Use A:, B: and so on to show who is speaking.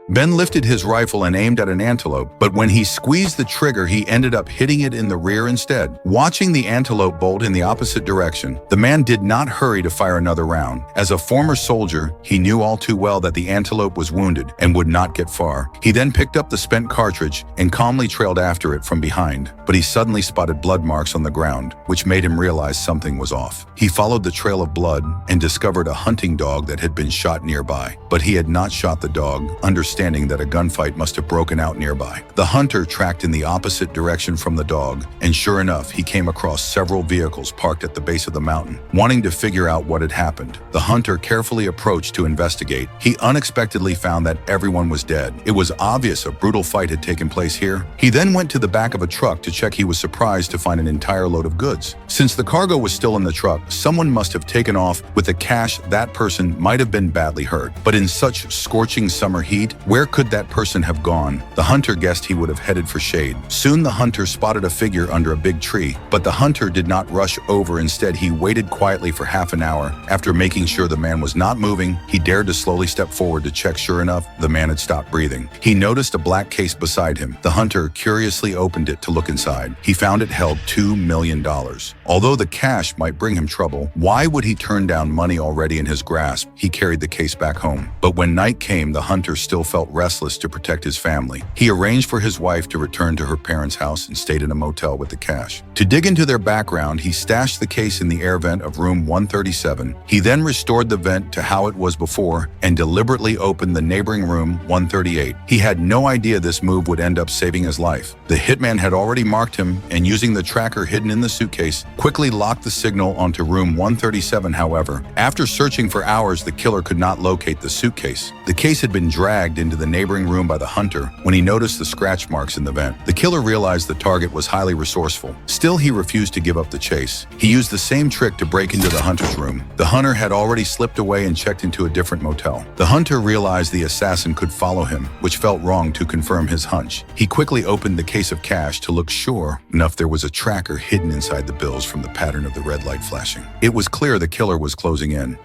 A: Ben lifted his rifle and aimed at an antelope, but when he squeezed the trigger, he ended up hitting it in the rear instead. Watching the antelope bolt in the opposite direction, the man did not hurry to fire another round. As a former soldier, he knew all too well that the antelope was wounded and would not get far. He then picked up the spent cartridge and calmly trailed after it from behind, but he suddenly spotted blood marks on the ground, which made him realize something was off. He followed the trail of blood and discovered a hunting dog that had been shot nearby, but he had not shot the dog, understanding that a gunfight must have broken out nearby. The hunter tracked in the opposite direction from the dog, and sure enough, he came across several vehicles parked at the base of the mountain. Wanting to figure out what had happened, the hunter carefully approached to investigate. He unexpectedly found that everyone was dead. It was obvious a brutal fight had taken place here. He then went to the back of a truck to check. He was surprised to find an entire load of goods. Since the cargo was still in the truck, someone must have taken off with the cash. That person might have been badly hurt. But in such scorching summer heat, where could that person have gone? The hunter guessed he would have headed for shade. Soon the hunter spotted a figure under a big tree, but the hunter did not rush over. Instead, he waited quietly for half an hour. After making sure the man was not moving, he dared to slowly step forward to check. Sure enough, the man had stopped breathing. He noticed a black case beside him. The hunter curiously opened it to look inside. He found it held $2 million. Although the cash might bring him trouble, why would he turn down money already in his grasp? He carried the case back home. But when night came, the hunter still felt restless to protect his family. He arranged for his wife to return to her parents' house and stayed in a motel with the cash. To dig into their background, he stashed the case in the air vent of room 137. He then restored the vent to how it was before and deliberately opened the neighboring room 138. He had no idea this move would end up saving his life. The hitman had already marked him and, using the tracker hidden in the suitcase, quickly locked the signal onto room 137. However, after searching for hours, the killer could not locate the suitcase. The case had been dragged into the neighboring room by the hunter when he noticed the scratch marks in the vent. The killer realized the target was highly resourceful. Still, he refused to give up the chase. He used the same trick to break into the hunter's room. The hunter had already slipped away and checked into a different motel. The hunter realized the assassin could follow him, which felt wrong. To confirm his hunch, he quickly opened the case of cash to look sure enough there was a tracker hidden inside the bills from the pattern of the red light flashing. It was clear the killer was closing in.